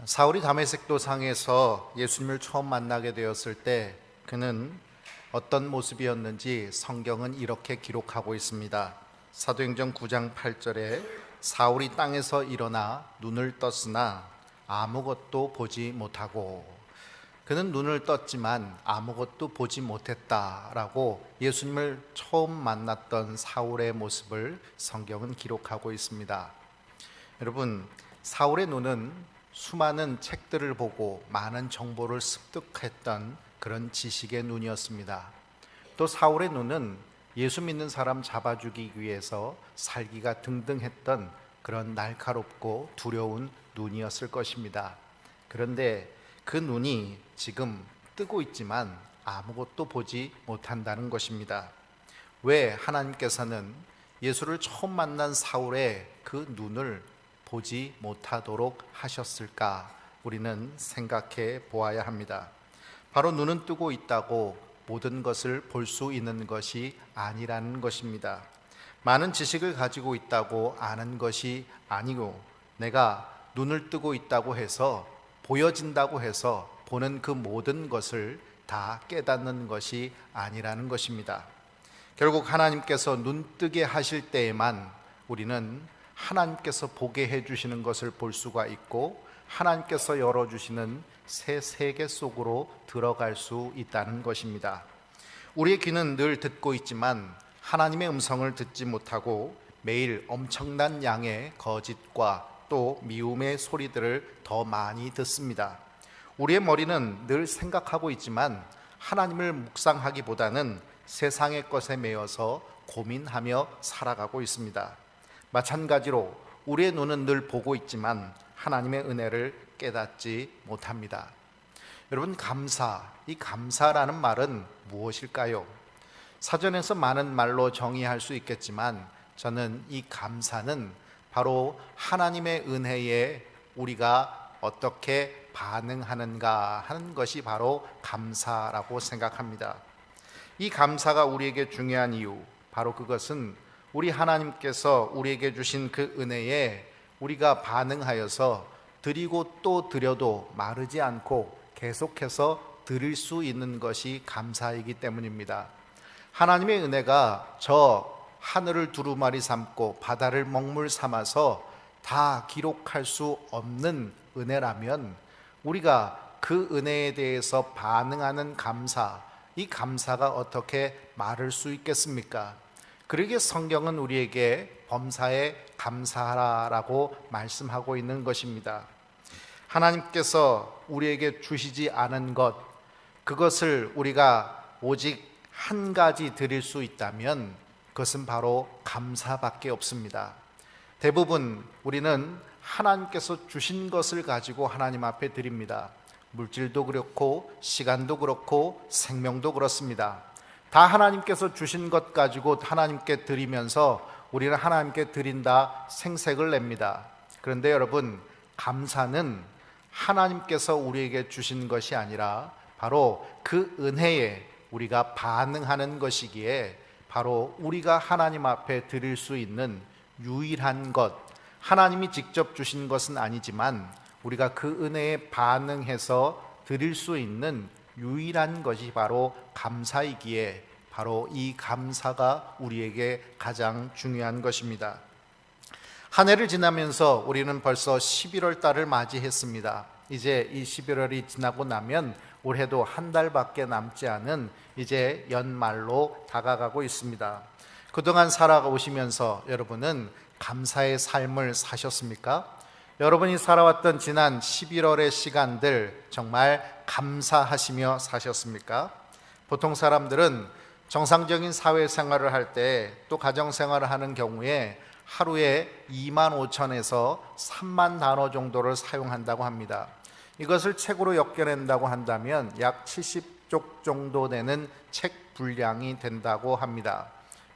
사울이 다메섹 도상에서 예수님을 처음 만나게 되었을 때 그는 어떤 모습이었는지 성경은 이렇게 기록하고 있습니다. 사도행전 9장 8절에 사울이 땅에서 일어나 눈을 떴으나 아무것도 보지 못하고, 그는 눈을 떴지만 아무것도 보지 못했다라고 예수님을 처음 만났던 사울의 모습을 성경은 기록하고 있습니다. 여러분, 사울의 눈은 수많은 책들을 보고 많은 정보를 습득했던 그런 지식의 눈이었습니다. 또 사울의 눈은 예수 믿는 사람 잡아 죽이기 위해서 살기가 등등했던 그런 날카롭고 두려운 눈이었을 것입니다. 그런데 그 눈이 지금 뜨고 있지만 아무것도 보지 못한다는 것입니다. 왜 하나님께서는 예수를 처음 만난 사울의 그 눈을 보지 못하도록 하셨을까? 우리는 생각해 보아야 합니다. 바로 눈은 뜨고 있다고 모든 것을 볼 수 있는 것이 아니라는 것입니다. 많은 지식을 가지고 있다고 아는 것이 아니고, 내가 눈을 뜨고 있다고 해서, 보여진다고 해서 보는 그 모든 것을 다 깨닫는 것이 아니라는 것입니다. 결국 하나님께서 눈 뜨게 하실 때에만 우리는 하나님께서 보게 해주시는 것을 볼 수가 있고, 하나님께서 열어주시는 새 세계 속으로 들어갈 수 있다는 것입니다. 우리의 귀는 늘 듣고 있지만 하나님의 음성을 듣지 못하고 매일 엄청난 양의 거짓과 또 미움의 소리들을 더 많이 듣습니다. 우리의 머리는 늘 생각하고 있지만 하나님을 묵상하기보다는 세상의 것에 매여서 고민하며 살아가고 있습니다. 마찬가지로 우리의 눈은 늘 보고 있지만 하나님의 은혜를 깨닫지 못합니다. 여러분, 이 감사라는 말은 무엇일까요? 사전에서 많은 말로 정의할 수 있겠지만 저는 이 감사는 바로 하나님의 은혜에 우리가 어떻게 반응하는가 하는 것이 바로 감사라고 생각합니다. 이 감사가 우리에게 중요한 이유, 바로 그것은 우리 하나님께서 우리에게 주신 그 은혜에 우리가 반응하여서 드리고 또 드려도 마르지 않고 계속해서 드릴 수 있는 것이 감사이기 때문입니다. 하나님의 은혜가 저 하늘을 두루마리 삼고 바다를 먹물 삼아서 다 기록할 수 없는 은혜라면 우리가 그 은혜에 대해서 반응하는 감사, 이 감사가 어떻게 마를 수 있겠습니까? 그러기에 성경은 우리에게 범사에 감사하라라고 말씀하고 있는 것입니다. 하나님께서 우리에게 주시지 않은 것, 그것을 우리가 오직 한 가지 드릴 수 있다면 그것은 바로 감사밖에 없습니다. 대부분 우리는 하나님께서 주신 것을 가지고 하나님 앞에 드립니다. 물질도 그렇고 시간도 그렇고 생명도 그렇습니다. 다 하나님께서 주신 것 가지고 하나님께 드리면서 우리는 하나님께 드린다 생색을 냅니다. 그런데 여러분, 감사는 하나님께서 우리에게 주신 것이 아니라 바로 그 은혜에 우리가 반응하는 것이기에 바로 우리가 하나님 앞에 드릴 수 있는 유일한 것, 하나님이 직접 주신 것은 아니지만 우리가 그 은혜에 반응해서 드릴 수 있는 유일한 것이 바로 감사이기에 바로 이 감사가 우리에게 가장 중요한 것입니다. 한 해를 지나면서 우리는 벌써 11월 달을 맞이했습니다. 이제 이 11월이 지나고 나면 올해도 한 달밖에 남지 않은 이제 연말로 다가가고 있습니다. 그동안 살아오시면서 여러분은 감사의 삶을 사셨습니까? 여러분이 살아왔던 지난 11월의 시간들 정말 감사하시며 사셨습니까? 보통 사람들은 정상적인 사회생활을 할 때 또 가정생활을 하는 경우에 하루에 25,000에서 3만 단어 정도를 사용한다고 합니다. 이것을 책으로 엮여낸다고 한다면 약 70쪽 정도 되는 책 분량이 된다고 합니다.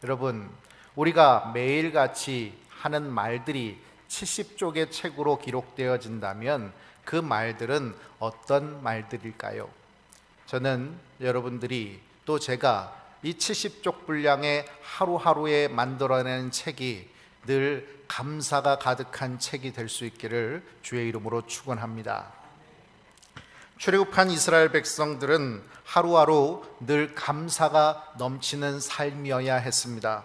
여러분, 우리가 매일같이 하는 말들이 70쪽의 책으로 기록되어진다면 그 말들은 어떤 말들일까요? 저는 여러분들이 또 제가 이 70쪽 분량의 하루하루에 만들어내는 책이 늘 감사가 가득한 책이 될 수 있기를 주의 이름으로 축원합니다. 출애굽한 이스라엘 백성들은 하루하루 늘 감사가 넘치는 삶이어야 했습니다.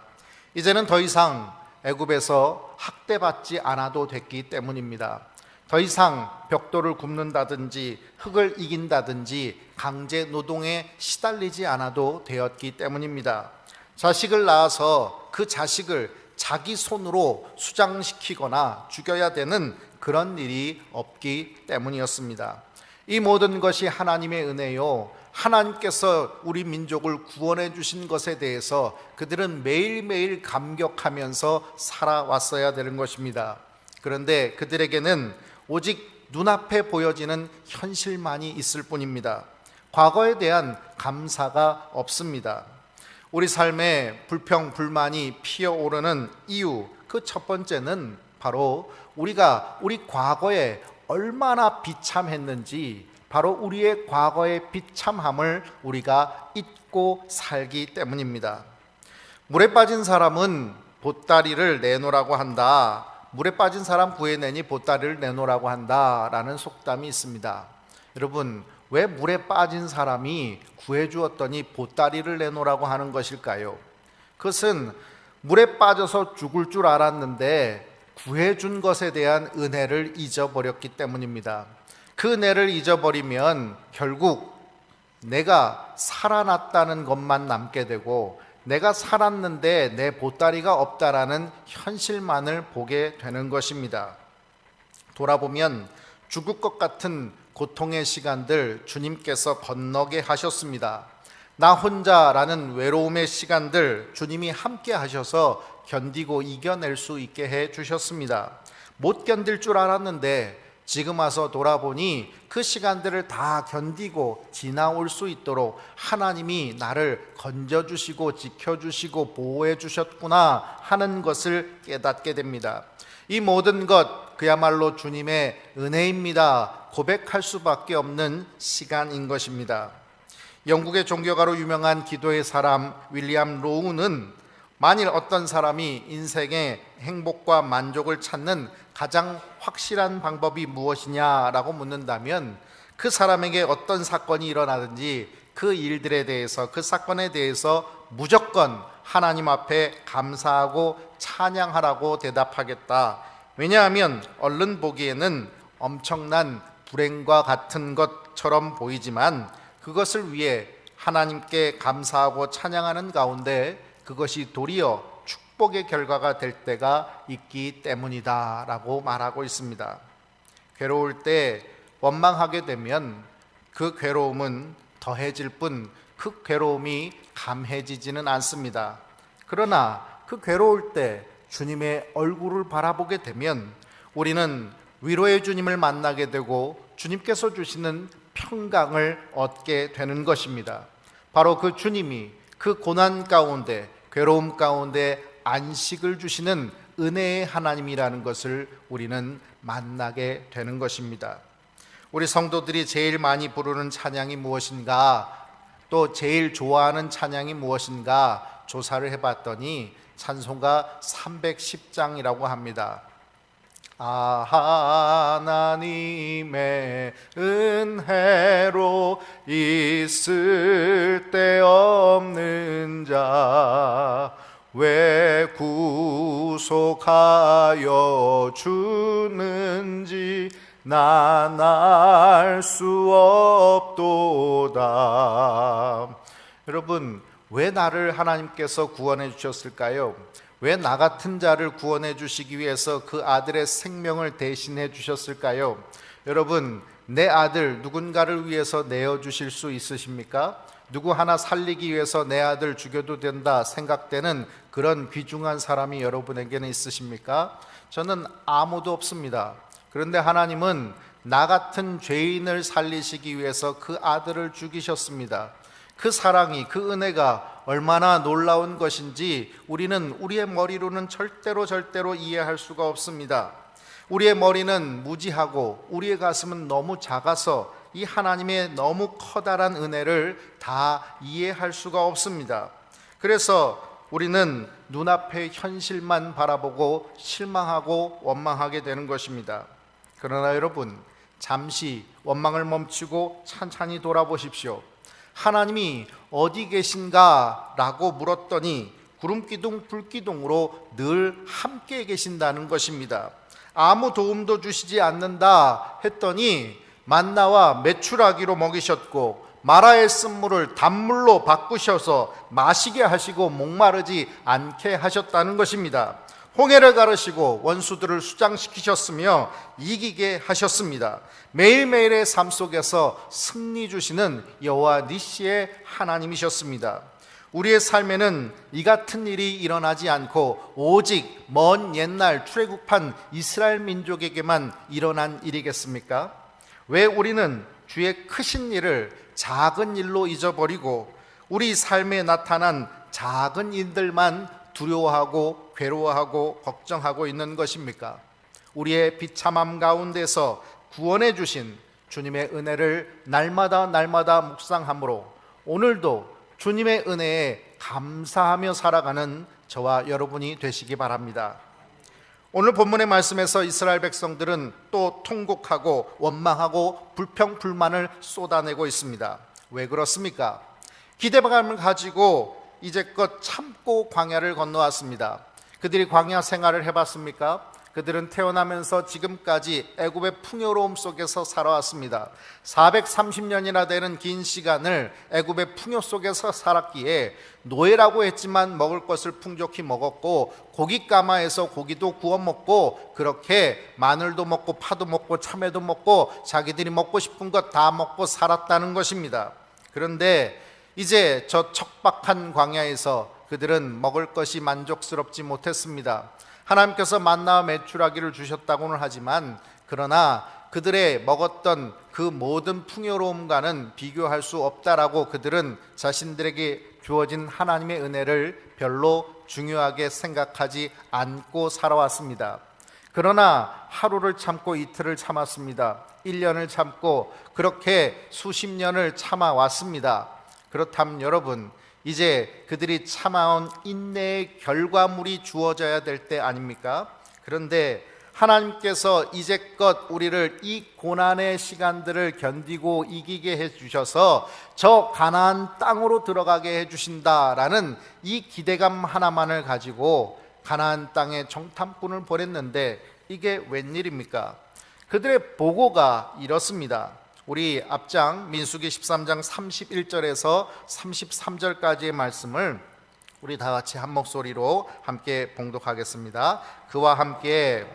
이제는 더 이상 애굽에서 학대받지 않아도 됐기 때문입니다. 더 이상 벽돌을 굽는다든지 흙을 이긴다든지 강제 노동에 시달리지 않아도 되었기 때문입니다. 자식을 낳아서 그 자식을 자기 손으로 수장시키거나 죽여야 되는 그런 일이 없기 때문이었습니다. 이 모든 것이 하나님의 은혜요, 하나님께서 우리 민족을 구원해 주신 것에 대해서 그들은 매일매일 감격하면서 살아왔어야 되는 것입니다. 그런데 그들에게는 오직 눈앞에 보여지는 현실만이 있을 뿐입니다. 과거에 대한 감사가 없습니다. 우리 삶에 불평, 불만이 피어오르는 이유, 그 첫 번째는 바로 우리가 우리 과거에 얼마나 비참했는지, 바로 우리의 과거의 비참함을 우리가 잊고 살기 때문입니다. 물에 빠진 사람은 보따리를 내놓으라고 한다. 물에 빠진 사람 구해내니 보따리를 내놓으라고 한다라는 속담이 있습니다. 여러분, 왜 물에 빠진 사람이 구해주었더니 보따리를 내놓으라고 하는 것일까요? 그것은 물에 빠져서 죽을 줄 알았는데 구해준 것에 대한 은혜를 잊어버렸기 때문입니다. 그 은혜를 잊어버리면 결국 내가 살아났다는 것만 남게 되고, 내가 살았는데 내 보따리가 없다라는 현실만을 보게 되는 것입니다. 돌아보면 죽을 것 같은 고통의 시간들 주님께서 건너게 하셨습니다. 나 혼자라는 외로움의 시간들 주님이 함께 하셔서 견디고 이겨낼 수 있게 해 주셨습니다. 못 견딜 줄 알았는데 지금 와서 돌아보니 그 시간들을 다 견디고 지나올 수 있도록 하나님이 나를 건져주시고 지켜주시고 보호해 주셨구나 하는 것을 깨닫게 됩니다. 이 모든 것 그야말로 주님의 은혜입니다 고백할 수밖에 없는 시간인 것입니다. 영국의 종교가로 유명한 기도의 사람 윌리엄 로우는 만일 어떤 사람이 인생의 행복과 만족을 찾는 가장 확실한 방법이 무엇이냐라고 묻는다면 그 사람에게 어떤 사건이 일어나든지 그 일들에 대해서, 그 사건에 대해서 무조건 하나님 앞에 감사하고 찬양하라고 대답하겠다. 왜냐하면 얼른 보기에는 엄청난 불행과 같은 것처럼 보이지만 그것을 위해 하나님께 감사하고 찬양하는 가운데 그것이 도리어 축복의 결과가 될 때가 있기 때문이다 라고 말하고 있습니다. 괴로울 때 원망하게 되면 그 괴로움은 더해질 뿐 그 괴로움이 감해지지는 않습니다. 그러나 그 괴로울 때 주님의 얼굴을 바라보게 되면 우리는 위로의 주님을 만나게 되고 주님께서 주시는 평강을 얻게 되는 것입니다. 바로 그 주님이 그 고난 가운데, 괴로움 가운데 안식을 주시는 은혜의 하나님이라는 것을 우리는 만나게 되는 것입니다. 우리 성도들이 제일 많이 부르는 찬양이 무엇인가, 또 제일 좋아하는 찬양이 무엇인가 조사를 해봤더니 찬송가 310장이라고 합니다. 하나님의 은혜로 있을 데 없는 자 왜 구속하여 주는지 난 알 수 없도다. 여러분, 왜 나를 하나님께서 구원해 주셨을까요? 왜 나 같은 자를 구원해 주시기 위해서 그 아들의 생명을 대신해 주셨을까요? 여러분, 내 아들 누군가를 위해서 내어주실 수 있으십니까? 누구 하나 살리기 위해서 내 아들 죽여도 된다 생각되는 그런 귀중한 사람이 여러분에게는 있으십니까? 저는 아무도 없습니다. 그런데 하나님은 나 같은 죄인을 살리시기 위해서 그 아들을 죽이셨습니다. 그 사랑이, 그 은혜가 얼마나 놀라운 것인지 우리는 우리의 머리로는 절대로 이해할 수가 없습니다. 우리의 머리는 무지하고 우리의 가슴은 너무 작아서 이 하나님의 너무 커다란 은혜를 다 이해할 수가 없습니다. 그래서 우리는 눈앞의 현실만 바라보고 실망하고 원망하게 되는 것입니다. 그러나 여러분, 잠시 원망을 멈추고 찬찬히 돌아보십시오. 하나님이 어디 계신가 라고 물었더니 구름기둥 불기둥으로 늘 함께 계신다는 것입니다. 아무 도움도 주시지 않는다 했더니 만나와 메추라기로 먹이셨고 마라의 쓴물을 단물로 바꾸셔서 마시게 하시고 목마르지 않게 하셨다는 것입니다. 홍해를 가르시고 원수들을 수장시키셨으며 이기게 하셨습니다. 매일매일의 삶 속에서 승리 주시는 여호와 니시의 하나님이셨습니다. 우리의 삶에는 이 같은 일이 일어나지 않고 오직 먼 옛날 출애굽한 이스라엘 민족에게만 일어난 일이겠습니까? 왜 우리는 주의 크신 일을 작은 일로 잊어버리고 우리 삶에 나타난 작은 일들만 두려워하고 괴로워하고 걱정하고 있는 것입니까? 우리의 비참함 가운데서 구원해 주신 주님의 은혜를 날마다 묵상함으로 오늘도 주님의 은혜에 감사하며 살아가는 저와 여러분이 되시기 바랍니다. 오늘 본문의 말씀에서 이스라엘 백성들은 또 통곡하고 원망하고 불평불만을 쏟아내고 있습니다. 왜 그렇습니까? 기대감을 가지고 이제껏 참고 광야를 건너왔습니다. 그들이 광야 생활을 해봤습니까? 그들은 태어나면서 지금까지 애굽의 풍요로움 속에서 살아왔습니다. 430년이나 되는 긴 시간을 애굽의 풍요 속에서 살았기에 노예라고 했지만 먹을 것을 풍족히 먹었고 고깃가마에서 고기도 구워 먹고 그렇게 마늘도 먹고 파도 먹고 참외도 먹고 자기들이 먹고 싶은 것 다 먹고 살았다는 것입니다. 그런데 이제 저 척박한 광야에서 그들은 먹을 것이 만족스럽지 못했습니다. 하나님께서 만나와 메추라기를 주셨다고는 하지만 그러나 그들의 먹었던 그 모든 풍요로움과는 비교할 수 없다라고 그들은 자신들에게 주어진 하나님의 은혜를 별로 중요하게 생각하지 않고 살아왔습니다. 그러나 하루를 참고 이틀을 참았습니다. 1년을 참고 그렇게 수십 년을 참아왔습니다. 그렇다면 여러분, 이제 그들이 참아온 인내의 결과물이 주어져야 될 때 아닙니까? 그런데 하나님께서 이제껏 우리를 이 고난의 시간들을 견디고 이기게 해주셔서 저 가나안 땅으로 들어가게 해주신다라는 이 기대감 하나만을 가지고 가나안 땅에 정탐꾼을 보냈는데 이게 웬일입니까? 그들의 보고가 이렇습니다. 우리 앞장 민수기 13장 31절에서 33절까지의 말씀을 우리 다 같이 한 목소리로 함께 봉독하겠습니다. 그와 함께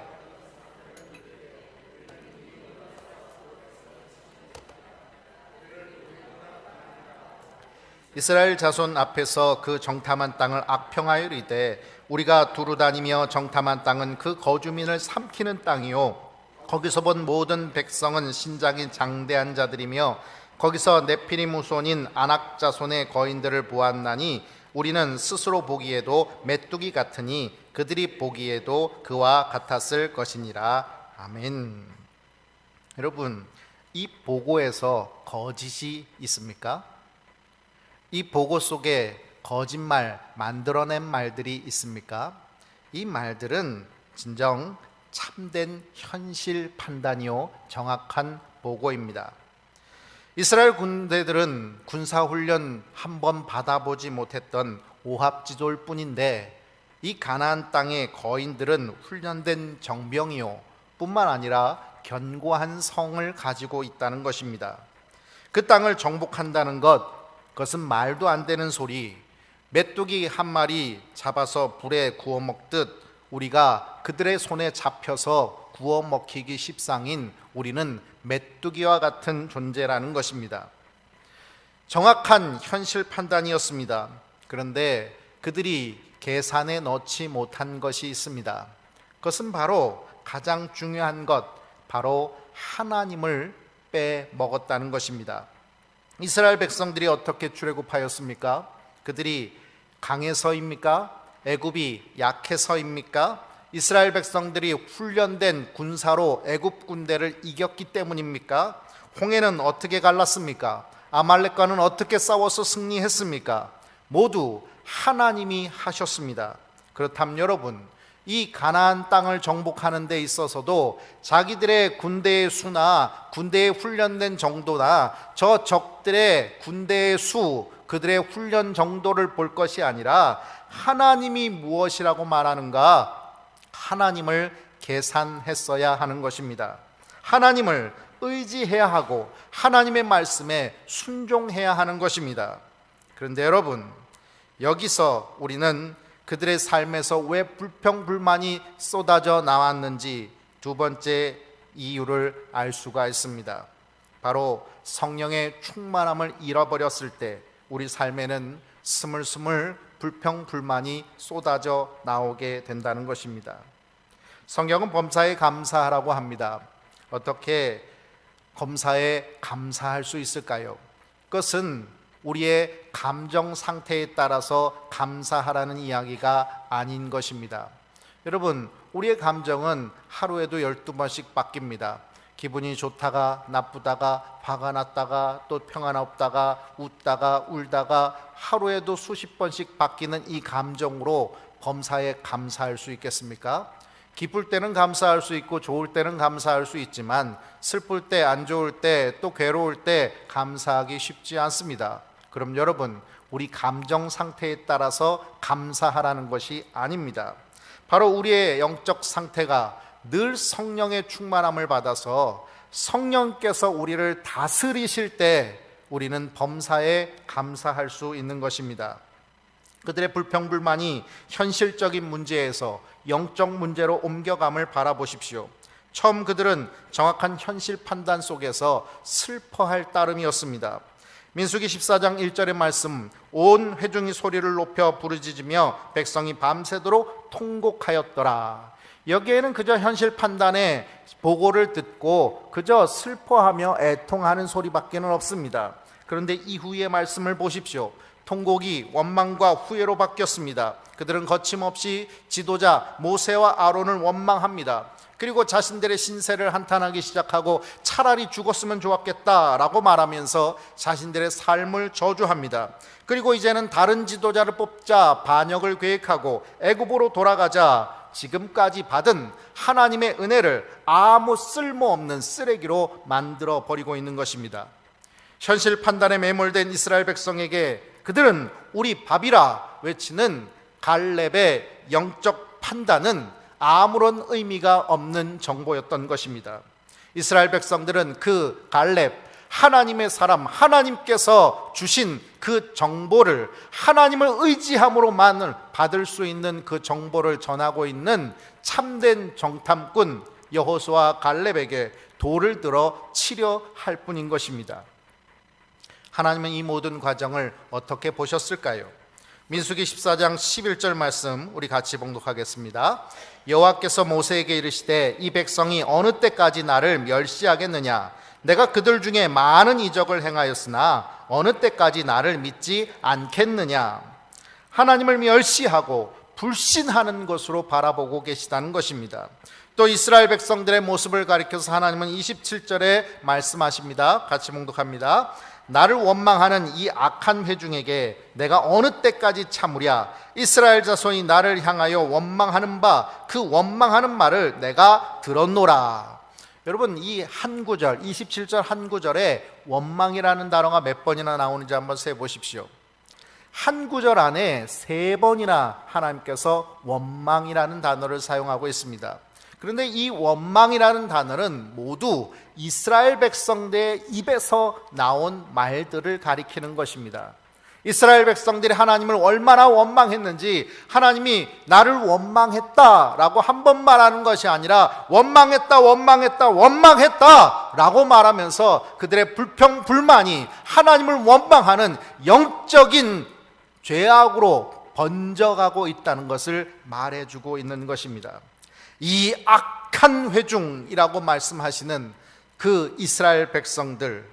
이스라엘 자손 앞에서 그 정탐한 땅을 악평하여 이르되 우리가 두루 다니며 정탐한 땅은 그 거주민을 삼키는 땅이요 거기서 본 모든 백성은 신장이 장대한 자들이며 거기서 네피림 후손인 아낙 자손의 거인들을 보았나니 우리는 스스로 보기에도 메뚜기 같으니 그들이 보기에도 그와 같았을 것이니라. 아멘. 여러분, 이 보고에서 거짓이 있습니까? 이 보고 속에 거짓말, 만들어낸 말들이 있습니까? 이 말들은 진정 참된 현실 판단이요 정확한 보고입니다. 이스라엘 군대들은 군사훈련 한 번 받아보지 못했던 오합지졸 뿐인데 이 가나안 땅의 거인들은 훈련된 정병이요 뿐만 아니라 견고한 성을 가지고 있다는 것입니다. 그 땅을 정복한다는 그것은 말도 안 되는 소리. 메뚜기 한 마리 잡아서 불에 구워 먹듯 우리가 그들의 손에 잡혀서 구워 먹히기 십상인 우리는 메뚜기와 같은 존재라는 것입니다. 정확한 현실 판단이었습니다. 그런데 그들이 계산에 넣지 못한 것이 있습니다. 그것은 바로 가장 중요한 것, 바로 하나님을 빼먹었다는 것입니다. 이스라엘 백성들이 어떻게 출애굽하였습니까? 그들이 강해서입니까? 애굽이 약해서입니까? 이스라엘 백성들이 훈련된 군사로 애굽 군대를 이겼기 때문입니까? 홍해는 어떻게 갈랐습니까? 아말렉과는 어떻게 싸워서 승리했습니까? 모두 하나님이 하셨습니다. 그렇다면 여러분, 이 가나안 땅을 정복하는 데 있어서도 자기들의 군대의 수나 군대에 훈련된 정도나 저 적들의 군대의 수, 그들의 훈련 정도를 볼 것이 아니라 하나님이 무엇이라고 말하는가, 하나님을 계산했어야 하는 것입니다. 하나님을 의지해야 하고 하나님의 말씀에 순종해야 하는 것입니다. 그런데 여러분, 여기서 우리는 그들의 삶에서 왜 불평불만이 쏟아져 나왔는지 두 번째 이유를 알 수가 있습니다. 바로 성령의 충만함을 잃어버렸을 때 우리 삶에는 스물스물 불평불만이 쏟아져 나오게 된다는 것입니다. 성경은 범사에 감사하라고 합니다. 어떻게 범사에 감사할 수 있을까요? 그것은 우리의 감정 상태에 따라서 감사하라는 이야기가 아닌 것입니다. 여러분, 우리의 감정은 하루에도 12번씩 바뀝니다. 기분이 좋다가 나쁘다가 화가 났다가 또 평안없다가 웃다가 울다가 하루에도 수십 번씩 바뀌는 이 감정으로 범사에 감사할 수 있겠습니까? 기쁠 때는 감사할 수 있고 좋을 때는 감사할 수 있지만 슬플 때, 안 좋을 때, 또 괴로울 때 감사하기 쉽지 않습니다. 그럼 여러분, 우리 감정 상태에 따라서 감사하라는 것이 아닙니다. 바로 우리의 영적 상태가 늘 성령의 충만함을 받아서 성령께서 우리를 다스리실 때 우리는 범사에 감사할 수 있는 것입니다. 그들의 불평불만이 현실적인 문제에서 영적 문제로 옮겨감을 바라보십시오. 처음 그들은 정확한 현실 판단 속에서 슬퍼할 따름이었습니다. 민수기 14장 1절의 말씀, 온 회중이 소리를 높여 부르짖으며 백성이 밤새도록 통곡하였더라. 여기에는 그저 현실 판단의 보고를 듣고 그저 슬퍼하며 애통하는 소리밖에는 없습니다. 그런데 이후의 말씀을 보십시오. 통곡이 원망과 후회로 바뀌었습니다. 그들은 거침없이 지도자 모세와 아론을 원망합니다. 그리고 자신들의 신세를 한탄하기 시작하고 차라리 죽었으면 좋았겠다라고 말하면서 자신들의 삶을 저주합니다. 그리고 이제는 다른 지도자를 뽑자 반역을 계획하고 애굽으로 돌아가자 지금까지 받은 하나님의 은혜를 아무 쓸모없는 쓰레기로 만들어 버리고 있는 것입니다. 현실 판단에 매몰된 이스라엘 백성에게 그들은 우리 밥이라 외치는 갈렙의 영적 판단은 아무런 의미가 없는 정보였던 것입니다. 이스라엘 백성들은 그 갈렙, 하나님의 사람, 하나님께서 주신 그 정보를 하나님을 의지함으로만 받을 수 있는 그 정보를 전하고 있는 참된 정탐꾼 여호수아 갈렙에게 돌을 들어 치려 할 뿐인 것입니다. 하나님은 이 모든 과정을 어떻게 보셨을까요? 민수기 14장 11절 말씀 우리 같이 봉독하겠습니다. 여호와께서 모세에게 이르시되 이 백성이 어느 때까지 나를 멸시하겠느냐? 내가 그들 중에 많은 이적을 행하였으나 어느 때까지 나를 믿지 않겠느냐? 하나님을 멸시하고 불신하는 것으로 바라보고 계시다는 것입니다. 또 이스라엘 백성들의 모습을 가리켜서 하나님은 27절에 말씀하십니다. 같이 봉독합니다. 나를 원망하는 이 악한 회중에게 내가 어느 때까지 참으랴? 이스라엘 자손이 나를 향하여 원망하는 바 그 원망하는 말을 내가 들었노라. 여러분, 이 한 구절 27절 한 구절에 원망이라는 단어가 몇 번이나 나오는지 한번 세보십시오. 한 구절 안에 3번이나 하나님께서 원망이라는 단어를 사용하고 있습니다. 그런데 이 원망이라는 단어는 모두 이스라엘 백성들의 입에서 나온 말들을 가리키는 것입니다. 이스라엘 백성들이 하나님을 얼마나 원망했는지 하나님이 나를 원망했다라고 한 번 말하는 것이 아니라 원망했다 라고 말하면서 그들의 불평불만이 하나님을 원망하는 영적인 죄악으로 번져가고 있다는 것을 말해주고 있는 것입니다. 이 악한 회중이라고 말씀하시는 그 이스라엘 백성들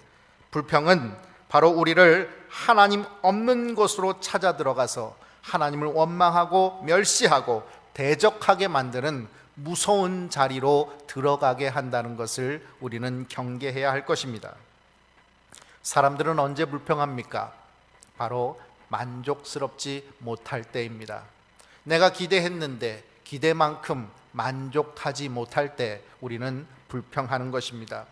불평은 바로 우리를 하나님 없는 곳으로 찾아 들어가서 하나님을 원망하고 멸시하고 대적하게 만드는 무서운 자리로 들어가게 한다는 것을 우리는 경계해야 할 것입니다. 사람들은 언제 불평합니까? 바로 만족스럽지 못할 때입니다. 내가 기대했는데 기대만큼 만족하지 못할 때 우리는 불평하는 것입니다.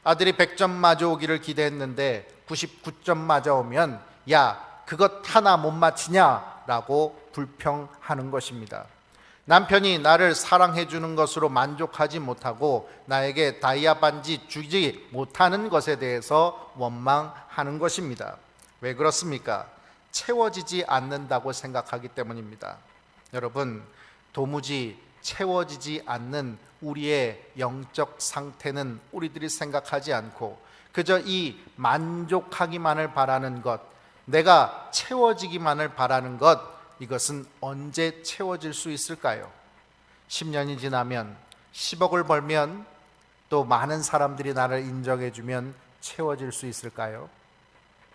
아들이 100점 맞아오기를 기대했는데 99점 맞아오면 야, 그것 하나 못 맞히냐? 라고 불평하는 것입니다. 남편이 나를 사랑해 주는 것으로 만족하지 못하고 나에게 다이아 반지 주지 못하는 것에 대해서 원망하는 것입니다. 왜 그렇습니까? 채워지지 않는다고 생각하기 때문입니다. 여러분, 도무지 채워지지 않는 우리의 영적 상태는 우리들이 생각하지 않고 그저 이 만족하기만을 바라는 것, 내가 채워지기만을 바라는 것, 이것은 언제 채워질 수 있을까요? 10년이 지나면 10억을 벌면 또 많은 사람들이 나를 인정해 주면 채워질 수 있을까요?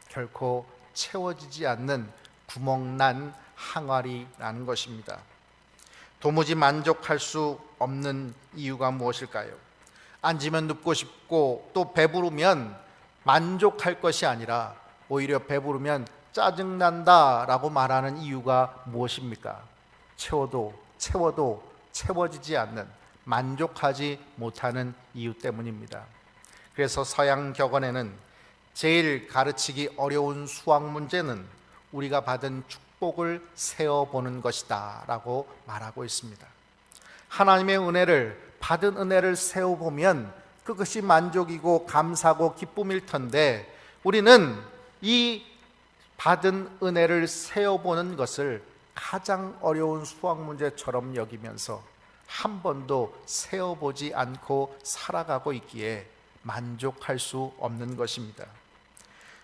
결코 채워지지 않는 구멍난 항아리라는 것입니다. 도무지 만족할 수 없는 이유가 무엇일까요? 앉으면 눕고 싶고 또 배부르면 만족할 것이 아니라 오히려 배부르면 짜증난다 라고 말하는 이유가 무엇입니까? 채워도 채워지지 않는, 만족하지 못하는 이유 때문입니다. 그래서 서양 격언에는 제일 가르치기 어려운 수학 문제는 우리가 받은 축복을 세어보는 것이다 라고 말하고 있습니다. 하나님의 은혜를, 받은 은혜를 세어보면 그것이 만족이고 감사고 기쁨일 텐데 우리는 이 받은 은혜를 세어보는 것을 가장 어려운 수학 문제처럼 여기면서 한 번도 세어보지 않고 살아가고 있기에 만족할 수 없는 것입니다.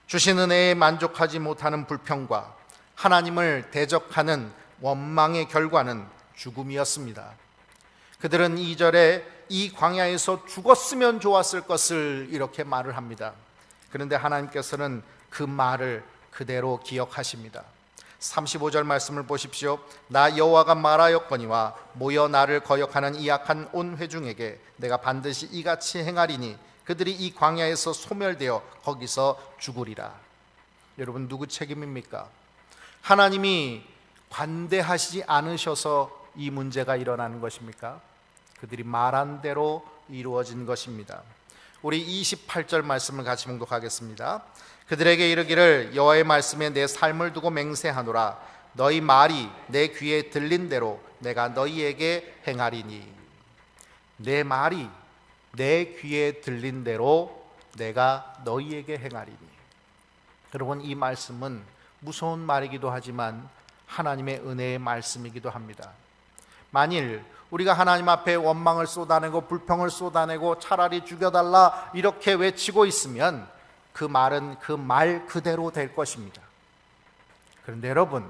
주신 은혜에 만족하지 못하는 불평과 하나님을 대적하는 원망의 결과는 죽음이었습니다. 그들은 2절에 이 광야에서 죽었으면 좋았을 것을 이렇게 말을 합니다. 그런데 하나님께서는 그 말을 그대로 기억하십니다. 35절 말씀을 보십시오. 나 여호와가 말하였거니와 모여 나를 거역하는 이 악한 온 회중에게 내가 반드시 이같이 행하리니 그들이 이 광야에서 소멸되어 거기서 죽으리라. 여러분, 누구 책임입니까? 하나님이 관대하시지 않으셔서 이 문제가 일어나는 것입니까? 그들이 말한 대로 이루어진 것입니다. 우리 28절 말씀을 같이 봉독하겠습니다. 그들에게 이르기를 여호와의 말씀에 내 삶을 두고 맹세하노라. 너희 말이 내 귀에 들린 대로 내가 너희에게 행하리니. 내 말이 내 귀에 들린 대로 내가 너희에게 행하리니. 여러분, 이 말씀은 무서운 말이기도 하지만 하나님의 은혜의 말씀이기도 합니다. 만일 우리가 하나님 앞에 원망을 쏟아내고 불평을 쏟아내고 차라리 죽여달라 이렇게 외치고 있으면 그 말은 그 말 그대로 될 것입니다. 그런데 여러분,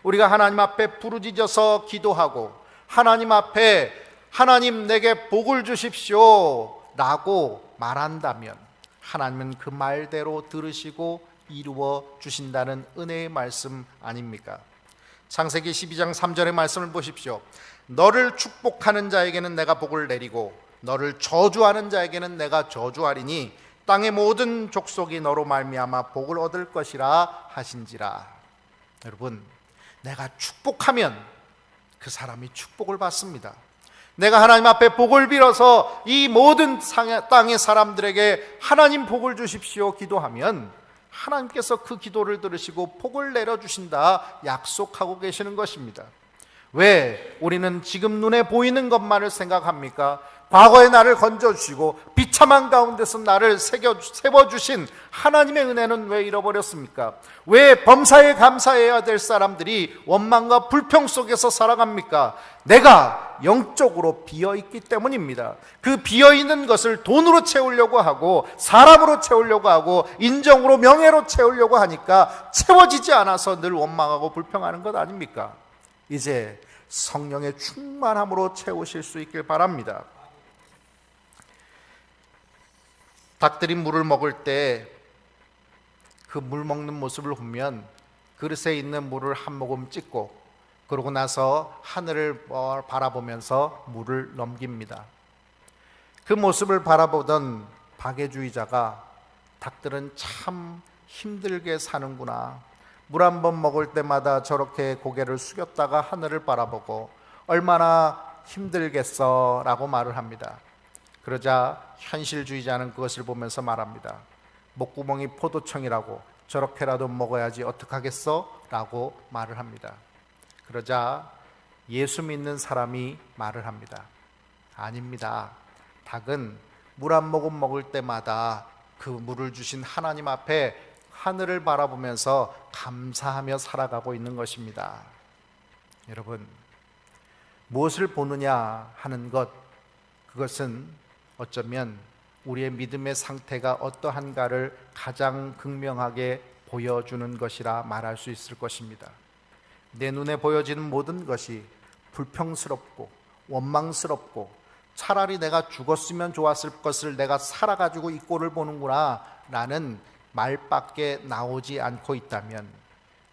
우리가 하나님 앞에 부르짖어서 기도하고 하나님 앞에 하나님 내게 복을 주십시오 라고 말한다면 하나님은 그 말대로 들으시고 이루어 주신다는 은혜의 말씀 아닙니까? 창세기 12장 3절의 말씀을 보십시오. 너를 축복하는 자에게는 내가 복을 내리고 너를 저주하는 자에게는 내가 저주하리니 땅의 모든 족속이 너로 말미암아 복을 얻을 것이라 하신지라. 여러분, 내가 축복하면 그 사람이 축복을 받습니다. 내가 하나님 앞에 복을 빌어서 이 모든 땅의 사람들에게 하나님 복을 주십시오 기도하면 하나님께서 그 기도를 들으시고 복을 내려주신다 약속하고 계시는 것입니다. 왜 우리는 지금 눈에 보이는 것만을 생각합니까? 과거에 나를 건져주시고 비참한 가운데서 나를 세워주신 하나님의 은혜는 왜 잃어버렸습니까? 왜 범사에 감사해야 될 사람들이 원망과 불평 속에서 살아갑니까? 내가 영적으로 비어있기 때문입니다. 그 비어있는 것을 돈으로 채우려고 하고 사람으로 채우려고 하고 인정으로 명예로 채우려고 하니까 채워지지 않아서 늘 원망하고 불평하는 것 아닙니까? 이제 성령의 충만함으로 채우실 수 있길 바랍니다. 닭들이 물을 먹을 때 그 물 먹는 모습을 보면 그릇에 있는 물을 한 모금 찍고 그러고 나서 하늘을 바라보면서 물을 넘깁니다. 그 모습을 바라보던 박애주의자가 닭들은 참 힘들게 사는구나, 물 한 번 먹을 때마다 저렇게 고개를 숙였다가 하늘을 바라보고 얼마나 힘들겠어 라고 말을 합니다. 그러자 현실주의자는 그것을 보면서 말합니다. 목구멍이 포도청이라고 저렇게라도 먹어야지 어떡하겠어? 라고 말을 합니다. 그러자 예수 믿는 사람이 말을 합니다. 아닙니다. 닭은 물 한 모금 먹을 때마다 그 물을 주신 하나님 앞에 하늘을 바라보면서 감사하며 살아가고 있는 것입니다. 여러분, 무엇을 보느냐 하는 것, 그것은 어쩌면 우리의 믿음의 상태가 어떠한가를 가장 극명하게 보여주는 것이라 말할 수 있을 것입니다. 내 눈에 보여지는 모든 것이 불평스럽고 원망스럽고 차라리 내가 죽었으면 좋았을 것을 내가 살아가지고 이 꼴을 보는구나 라는 말밖에 나오지 않고 있다면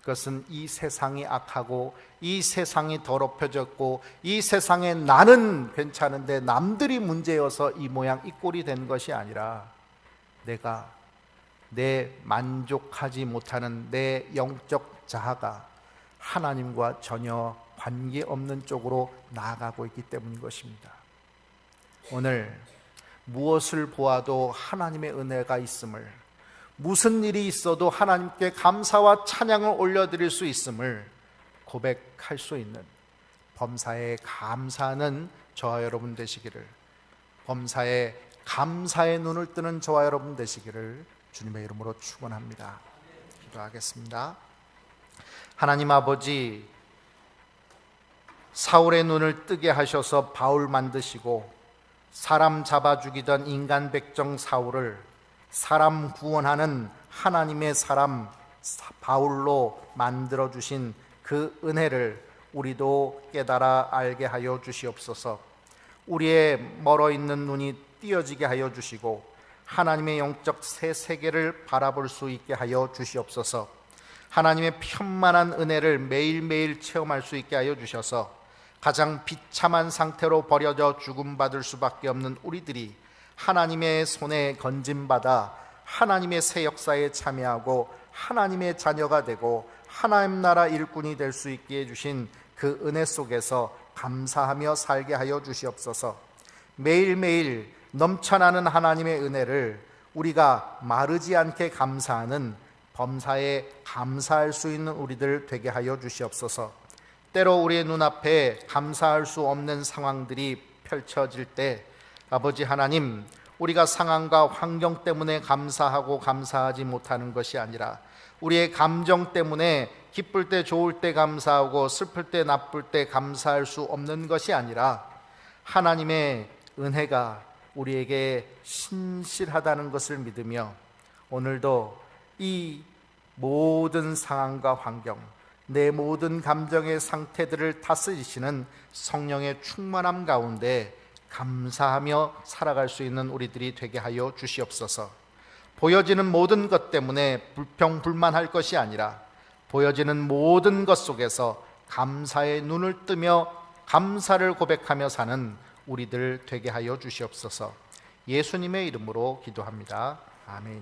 그것은 이 세상이 악하고 이 세상이 더럽혀졌고 이 세상에 나는 괜찮은데 남들이 문제여서 이 모양 이 꼴이 된 것이 아니라 내가 내 만족하지 못하는 내 영적 자아가 하나님과 전혀 관계없는 쪽으로 나아가고 있기 때문인 것입니다. 오늘 무엇을 보아도 하나님의 은혜가 있음을, 무슨 일이 있어도 하나님께 감사와 찬양을 올려드릴 수 있음을 고백할 수 있는 범사에 감사하는 저와 여러분 되시기를, 범사에 감사의 눈을 뜨는 저와 여러분 되시기를 주님의 이름으로 축원합니다. 기도하겠습니다. 하나님 아버지, 사울의 눈을 뜨게 하셔서 바울 만드시고 사람 잡아 죽이던 인간 백정 사울을 사람 구원하는 하나님의 사람 바울로 만들어 주신 그 은혜를 우리도 깨달아 알게 하여 주시옵소서. 우리의 멀어 있는 눈이 띄어지게 하여 주시고 하나님의 영적 새 세계를 바라볼 수 있게 하여 주시옵소서. 하나님의 편만한 은혜를 매일매일 체험할 수 있게 하여 주셔서 가장 비참한 상태로 버려져 죽음받을 수밖에 없는 우리들이 하나님의 손에 건짐받아 하나님의 새 역사에 참여하고 하나님의 자녀가 되고 하나님 나라 일꾼이 될 수 있게 해주신 그 은혜 속에서 감사하며 살게 하여 주시옵소서. 매일매일 넘쳐나는 하나님의 은혜를 우리가 마르지 않게 감사하는 범사에 감사할 수 있는 우리들 되게 하여 주시옵소서. 때로 우리의 눈앞에 감사할 수 없는 상황들이 펼쳐질 때 아버지 하나님, 우리가 상황과 환경 때문에 감사하고 감사하지 못하는 것이 아니라 우리의 감정 때문에 기쁠 때 좋을 때 감사하고 슬플 때 나쁠 때 감사할 수 없는 것이 아니라 하나님의 은혜가 우리에게 신실하다는 것을 믿으며 오늘도 이 모든 상황과 환경, 내 모든 감정의 상태들을 다스리시는 성령의 충만함 가운데 감사하며 살아갈 수 있는 우리들이 되게 하여 주시옵소서. 보여지는 모든 것 때문에 불평불만할 것이 아니라 보여지는 모든 것 속에서 감사의 눈을 뜨며 감사를 고백하며 사는 우리들 되게 하여 주시옵소서. 예수님의 이름으로 기도합니다. 아멘.